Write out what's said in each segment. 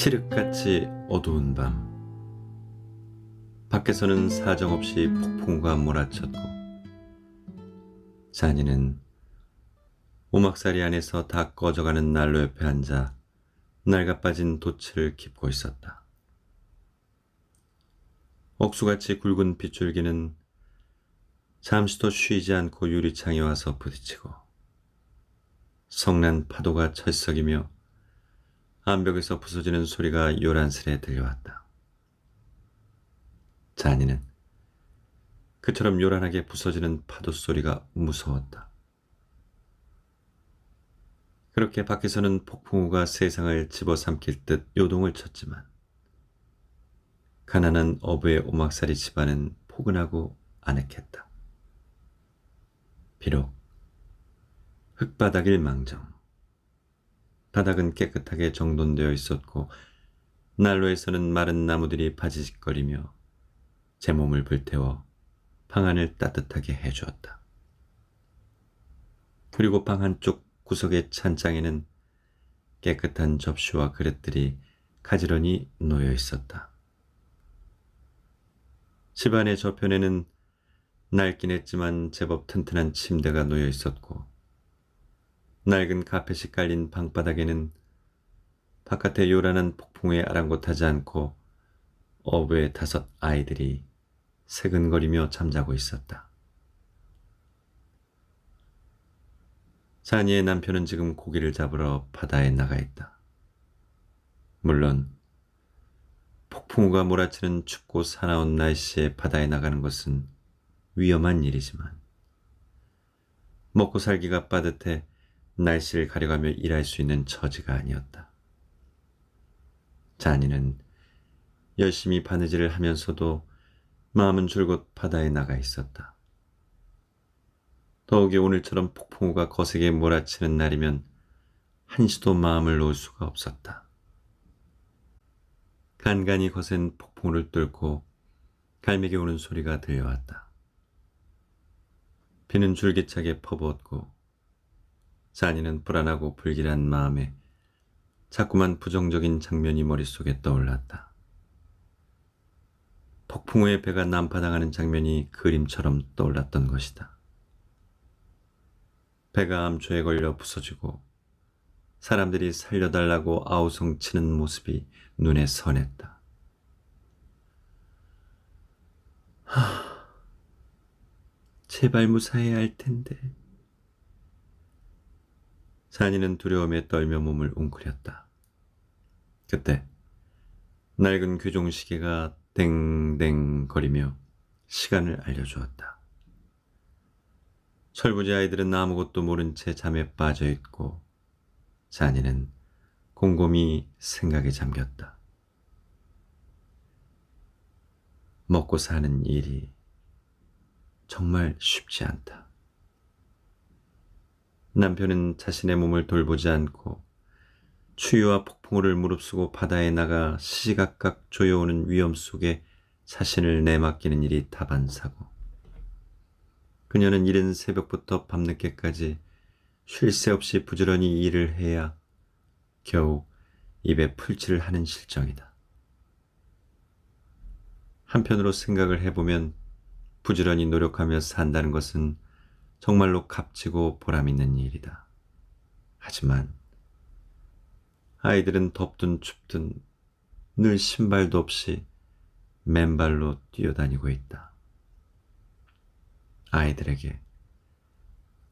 칠흑같이 어두운 밤, 밖에서는 사정없이 폭풍우가 몰아쳤고 잔이는 오막살이 안에서 다 꺼져가는 난로 옆에 앉아 낡아빠진 돛을 깁고 있었다. 억수같이 굵은 빗줄기는 잠시도 쉬지 않고 유리창에 와서 부딪히고 성난 파도가 철썩이며 암벽에서 부서지는 소리가 요란스레 들려왔다. 잔이는 그처럼 요란하게 부서지는 파도 소리가 무서웠다. 그렇게 밖에서는 폭풍우가 세상을 집어삼킬 듯 요동을 쳤지만 가난한 어부의 오막살이 집안은 포근하고 아늑했다. 비록 흙바닥일 망정 바닥은 깨끗하게 정돈되어 있었고 난로에서는 마른 나무들이 바지직거리며 제 몸을 불태워 방 안을 따뜻하게 해주었다. 그리고 방 한쪽 구석의 찬장에는 깨끗한 접시와 그릇들이 가지런히 놓여 있었다. 집안의 저편에는 낡긴 했지만 제법 튼튼한 침대가 놓여 있었고 낡은 카펫이 깔린 방바닥에는 바깥의 요란한 폭풍에 아랑곳하지 않고 어부의 5 아이들이 새근거리며 잠자고 있었다. 자니의 남편은 지금 고기를 잡으러 바다에 나가 있다. 물론 폭풍우가 몰아치는 춥고 사나운 날씨에 바다에 나가는 것은 위험한 일이지만 먹고 살기가 빠듯해 날씨를 가려가며 일할 수 있는 처지가 아니었다. 자니는 열심히 바느질을 하면서도 마음은 줄곧 바다에 나가 있었다. 더욱이 오늘처럼 폭풍우가 거세게 몰아치는 날이면 한시도 마음을 놓을 수가 없었다. 간간히 거센 폭풍우를 뚫고 갈매기 우는 소리가 들려왔다. 비는 줄기차게 퍼부었고 자니는 불안하고 불길한 마음에 자꾸만 부정적인 장면이 머릿속에 떠올랐다. 폭풍우의 배가 난파당하는 장면이 그림처럼 떠올랐던 것이다. 배가 암초에 걸려 부서지고 사람들이 살려달라고 아우성치는 모습이 눈에 선했다. 제발 무사해야 할 텐데. 자니는 두려움에 떨며 몸을 웅크렸다. 그때 낡은 규종시계가 댕댕 거리며 시간을 알려주었다. 철부지 아이들은 아무것도 모른 채 잠에 빠져있고 자니는 곰곰이 생각에 잠겼다. 먹고 사는 일이 정말 쉽지 않다. 남편은 자신의 몸을 돌보지 않고 추위와 폭풍우를 무릅쓰고 바다에 나가 시시각각 조여오는 위험 속에 자신을 내맡기는 일이 다반사고 그녀는 이른 새벽부터 밤늦게까지 쉴 새 없이 부지런히 일을 해야 겨우 입에 풀칠을 하는 실정이다. 한편으로 생각을 해보면 부지런히 노력하며 산다는 것은 정말로 값지고 보람있는 일이다. 하지만 아이들은 덥든 춥든 늘 신발도 없이 맨발로 뛰어다니고 있다. 아이들에게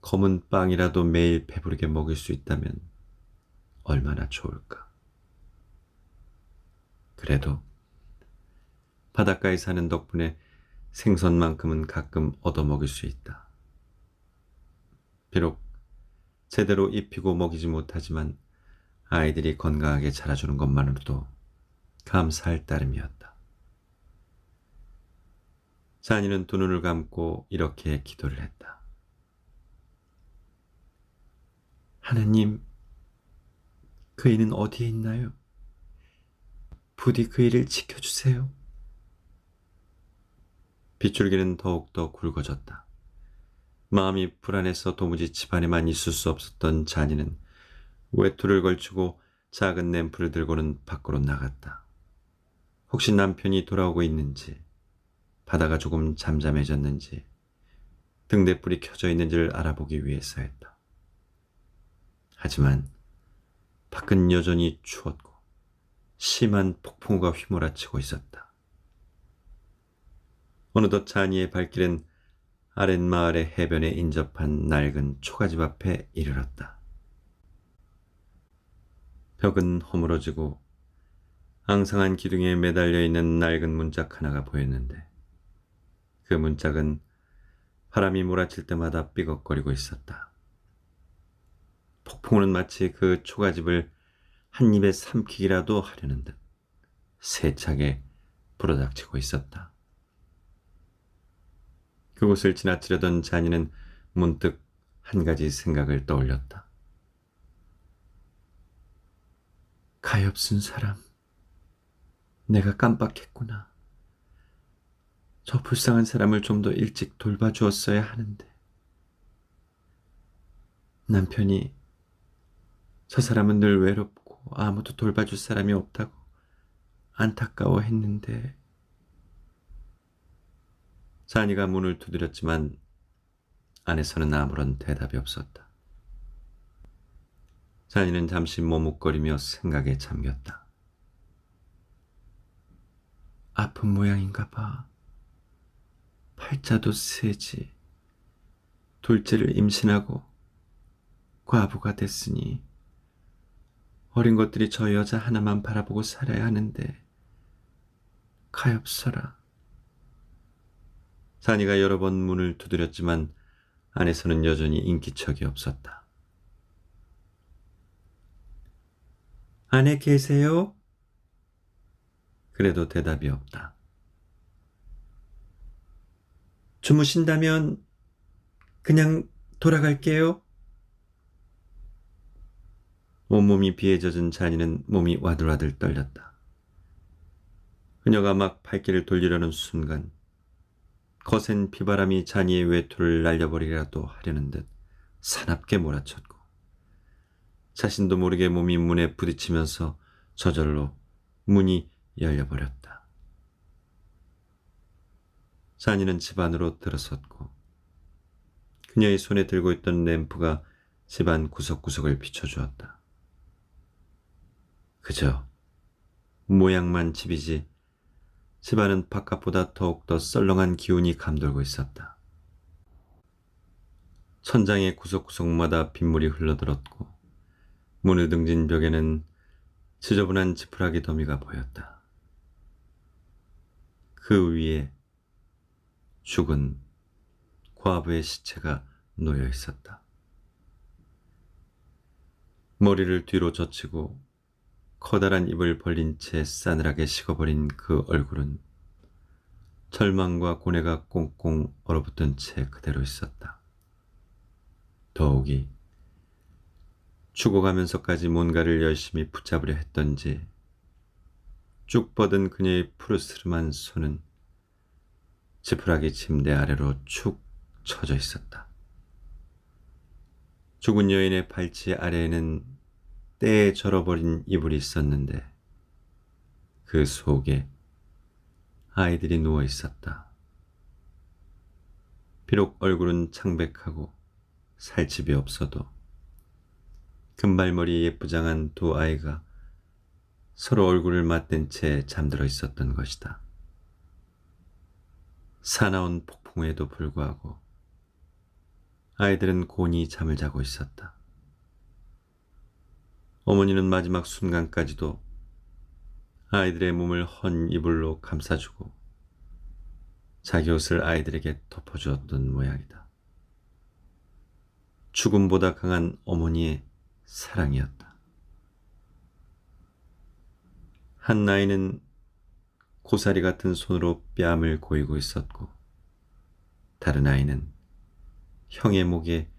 검은 빵이라도 매일 배부르게 먹일 수 있다면 얼마나 좋을까. 그래도 바닷가에 사는 덕분에 생선만큼은 가끔 얻어먹일 수 있다. 비록 제대로 입히고 먹이지 못하지만 아이들이 건강하게 자라주는 것만으로도 감사할 따름이었다. 자니는 두 눈을 감고 이렇게 기도를 했다. 하나님, 그이는 어디에 있나요? 부디 그이를 지켜주세요. 빗줄기는 더욱더 굵어졌다. 마음이 불안해서 도무지 집안에만 있을 수 없었던 자니는 외투를 걸치고 작은 램프를 들고는 밖으로 나갔다. 혹시 남편이 돌아오고 있는지, 바다가 조금 잠잠해졌는지, 등대불이 켜져 있는지를 알아보기 위해서였다. 하지만 밖은 여전히 추웠고 심한 폭풍우가 휘몰아치고 있었다. 어느덧 자니의 발길은 아랫마을의 해변에 인접한 낡은 초가집 앞에 이르렀다. 벽은 허물어지고 앙상한 기둥에 매달려 있는 낡은 문짝 하나가 보였는데 그 문짝은 바람이 몰아칠 때마다 삐걱거리고 있었다. 폭풍우는 마치 그 초가집을 한 입에 삼키기라도 하려는 듯 세차게 불어닥치고 있었다. 그곳을 지나치려던 자니는 문득 한 가지 생각을 떠올렸다. 가엾은 사람, 내가 깜빡했구나. 저 불쌍한 사람을 좀 더 일찍 돌봐주었어야 하는데. 남편이 저 사람은 늘 외롭고 아무도 돌봐줄 사람이 없다고 안타까워했는데. 자니가 문을 두드렸지만 안에서는 아무런 대답이 없었다. 자니는 잠시 머뭇거리며 생각에 잠겼다. 아픈 모양인가 봐. 팔자도 세지. 둘째를 임신하고 과부가 됐으니 어린 것들이 저 여자 하나만 바라보고 살아야 하는데 가엾어라. 자니가 여러 번 문을 두드렸지만 안에서는 여전히 인기척이 없었다. 안에 계세요? 그래도 대답이 없다. 주무신다면 그냥 돌아갈게요. 온몸이 비에 젖은 자니는 몸이 와들와들 떨렸다. 그녀가 막 발길을 돌리려는 순간 거센 비바람이 자니의 외투를 날려버리라도 하려는 듯 사납게 몰아쳤고 자신도 모르게 몸이 문에 부딪히면서 저절로 문이 열려버렸다. 자니는 집 안으로 들어섰고 그녀의 손에 들고 있던 램프가 집안 구석구석을 비춰주었다. 그저 모양만 집이지 집안은 바깥보다 더욱더 썰렁한 기운이 감돌고 있었다. 천장의 구석구석마다 빗물이 흘러들었고 문을 등진 벽에는 지저분한 지푸라기 더미가 보였다. 그 위에 죽은 과부의 시체가 놓여 있었다. 머리를 뒤로 젖히고 커다란 입을 벌린 채 싸늘하게 식어버린 그 얼굴은 절망과 고뇌가 꽁꽁 얼어붙은 채 그대로 있었다. 더욱이 죽어가면서까지 뭔가를 열심히 붙잡으려 했던지 쭉 뻗은 그녀의 푸르스름한 손은 지푸라기 침대 아래로 축 처져 있었다. 죽은 여인의 발치 아래에는 때에 절어버린 이불이 있었는데 그 속에 아이들이 누워 있었다. 비록 얼굴은 창백하고 살집이 없어도 금발머리 예쁘장한 두 아이가 서로 얼굴을 맞댄 채 잠들어 있었던 것이다. 사나운 폭풍에도 불구하고 아이들은 곤히 잠을 자고 있었다. 어머니는 마지막 순간까지도 아이들의 몸을 헌 이불로 감싸주고 자기 옷을 아이들에게 덮어주었던 모양이다. 죽음보다 강한 어머니의 사랑이었다. 한 아이는 고사리 같은 손으로 뺨을 고이고 있었고 다른 아이는 형의 목에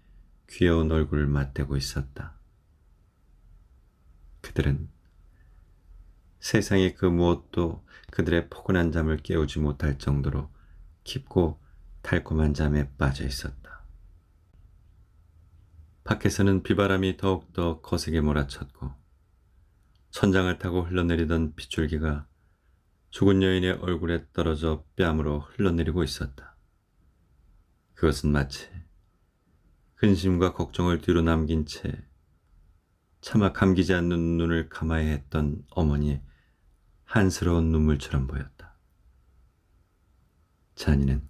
귀여운 얼굴을 맞대고 있었다. 그들은 세상의 그 무엇도 그들의 포근한 잠을 깨우지 못할 정도로 깊고 달콤한 잠에 빠져 있었다. 밖에서는 비바람이 더욱더 거세게 몰아쳤고 천장을 타고 흘러내리던 빗줄기가 죽은 여인의 얼굴에 떨어져 뺨으로 흘러내리고 있었다. 그것은 마치 근심과 걱정을 뒤로 남긴 채 차마 감기지 않는 눈을 감아야 했던 어머니의 한스러운 눈물처럼 보였다. 잔이는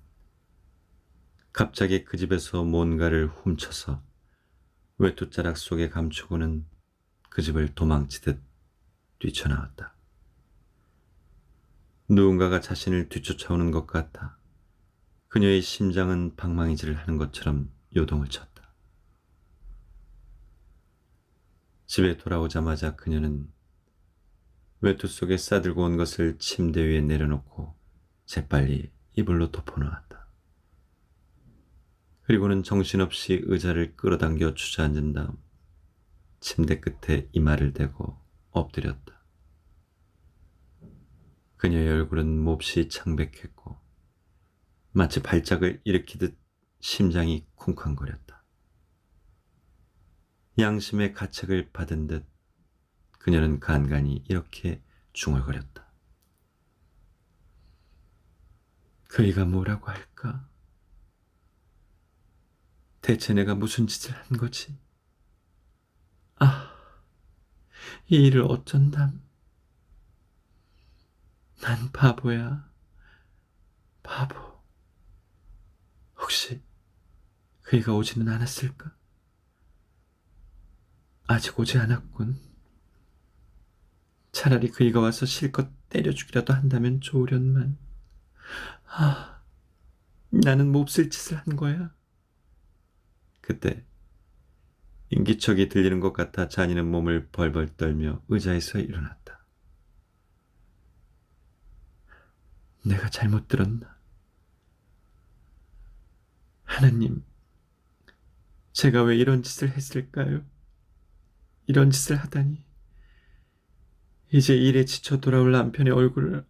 갑자기 그 집에서 뭔가를 훔쳐서 외투자락 속에 감추고는 그 집을 도망치듯 뛰쳐나왔다. 누군가가 자신을 뒤쫓아오는 것 같아 그녀의 심장은 방망이질을 하는 것처럼 요동을 쳤다. 집에 돌아오자마자 그녀는 외투 속에 싸들고 온 것을 침대 위에 내려놓고 재빨리 이불로 덮어놓았다. 그리고는 정신없이 의자를 끌어당겨 주저앉은 다음 침대 끝에 이마를 대고 엎드렸다. 그녀의 얼굴은 몹시 창백했고 마치 발작을 일으키듯 심장이 쿵쾅거렸다. 양심의 가책을 받은 듯 그녀는 간간히 이렇게 중얼거렸다. 그이가 뭐라고 할까? 대체 내가 무슨 짓을 한 거지? 아, 이 일을 어쩐담. 난 바보야. 바보. 혹시 그이가 오지는 않았을까? 아직 오지 않았군. 차라리 그이가 와서 실컷 때려주기라도 한다면 좋으련만. 아, 나는 몹쓸 짓을 한 거야. 그때 인기척이 들리는 것 같아 잔이는 몸을 벌벌 떨며 의자에서 일어났다. 내가 잘못 들었나? 하나님, 제가 왜 이런 짓을 했을까요? 이런 짓을 하다니. 이제 일에 지쳐 돌아올 남편의 얼굴을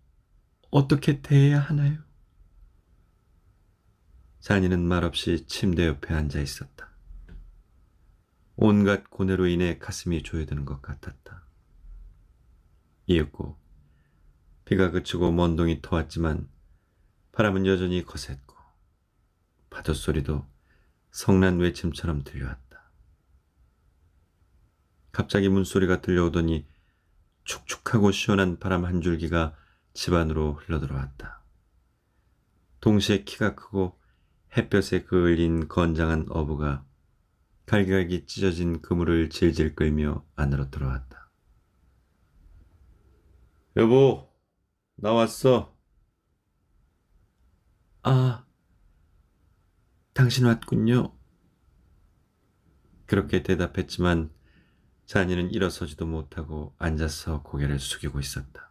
어떻게 대해야 하나요? 잔이는 말없이 침대 옆에 앉아 있었다. 온갖 고뇌로 인해 가슴이 조여드는 것 같았다. 이윽고 비가 그치고 먼동이 터왔지만 바람은 여전히 거셌고 파도 소리도 성난 외침처럼 들려왔다. 갑자기 문소리가 들려오더니 축축하고 시원한 바람 한 줄기가 집 안으로 흘러들어왔다. 동시에 키가 크고 햇볕에 그을린 건장한 어부가 갈기갈기 찢어진 그물을 질질 끌며 안으로 들어왔다. 여보, 나왔어. 아, 당신 왔군요. 그렇게 대답했지만 잔이는 일어서지도 못하고 앉아서 고개를 숙이고 있었다.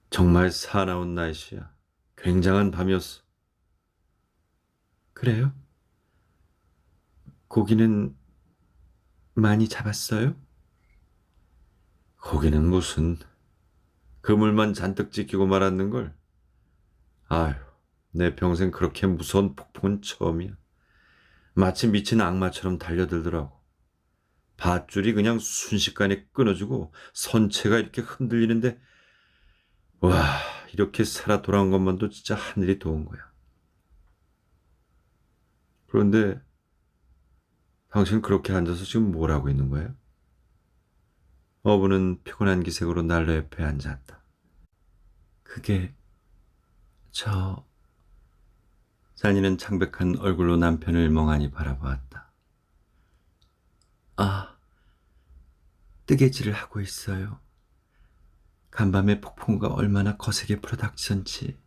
정말 사나운 날씨야. 굉장한 밤이었어. 그래요? 고기는 많이 잡았어요? 고기는 무슨 그물만 잔뜩 지키고 말았는걸. 아휴, 내 평생 그렇게 무서운 폭풍은 처음이야. 마치 미친 악마처럼 달려들더라고. 밧줄이 그냥 순식간에 끊어지고 선체가 이렇게 흔들리는데 와, 이렇게 살아 돌아온 것만도 진짜 하늘이 도운 거야. 그런데 당신 그렇게 앉아서 지금 뭘 하고 있는 거야? 어부는 피곤한 기색으로 난로 옆에 앉았다. 그게 저... 잔이는 창백한 얼굴로 남편을 멍하니 바라보았다. 아, 뜨개질을 하고 있어요. 간밤에 폭풍우가 얼마나 거세게 불어닥쳤는지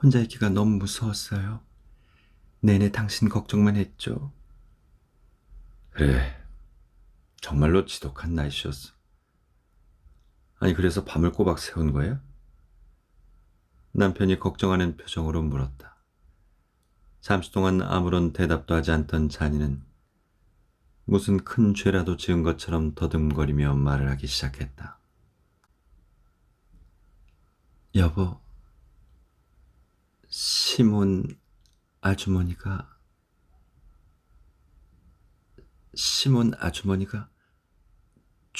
혼자 있기가 너무 무서웠어요. 내내 당신 걱정만 했죠. 그래, 정말로 지독한 날씨였어. 아니, 그래서 밤을 꼬박 새운 거야? 남편이 걱정하는 표정으로 물었다. 잠시 동안 아무런 대답도 하지 않던 잔이는 무슨 큰 죄라도 지은 것처럼 더듬거리며 말을 하기 시작했다. 여보, 시몬 아주머니가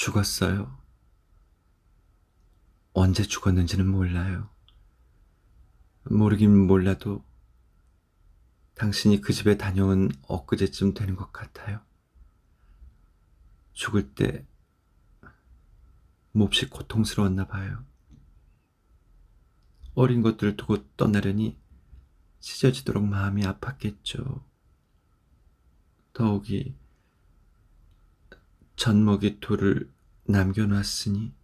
죽었어요. 언제 죽었는지는 몰라요. 모르긴 몰라도 당신이 그 집에 다녀온 엊그제쯤 되는 것 같아요. 죽을 때 몹시 고통스러웠나 봐요. 어린 것들을 두고 떠나려니 찢어지도록 마음이 아팠겠죠. 더욱이 젖먹이 둘을 남겨놨으니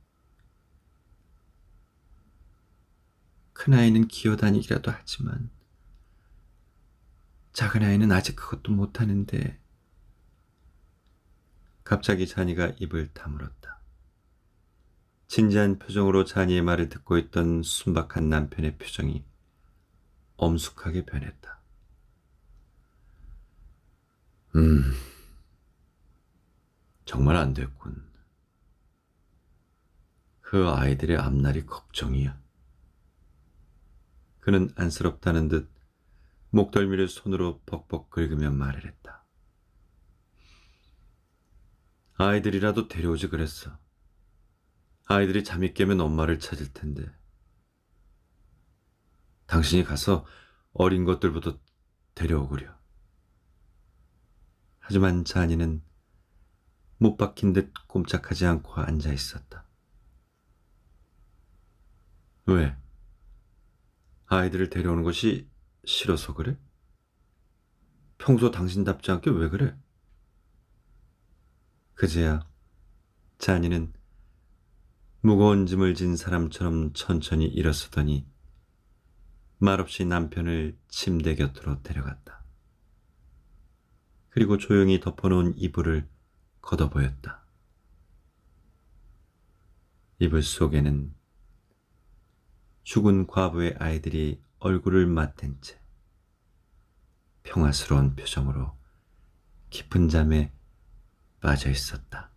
큰아이는 기어다니기라도 하지만 작은아이는 아직 그것도 못하는데. 갑자기 자니가 입을 다물었다. 진지한 표정으로 자니의 말을 듣고 있던 순박한 남편의 표정이 엄숙하게 변했다. 정말 안 됐군. 그 아이들의 앞날이 걱정이야. 그는 안쓰럽다는 듯 목덜미를 손으로 벅벅 긁으며 말을 했다. 아이들이라도 데려오지 그랬어. 아이들이 잠이 깨면 엄마를 찾을 텐데. 당신이 가서 어린 것들부터 데려오구려. 하지만 자니는 못 박힌 듯 꼼짝하지 않고 앉아 있었다. 왜? 아이들을 데려오는 것이 싫어서 그래? 평소 당신답지 않게 왜 그래? 그제야 자니는 무거운 짐을 진 사람처럼 천천히 일어서더니 말없이 남편을 침대 곁으로 데려갔다. 그리고 조용히 덮어놓은 이불을 걷어보였다. 이불 속에는 죽은 과부의 아이들이 얼굴을 맞댄 채 평화스러운 표정으로 깊은 잠에 빠져 있었다.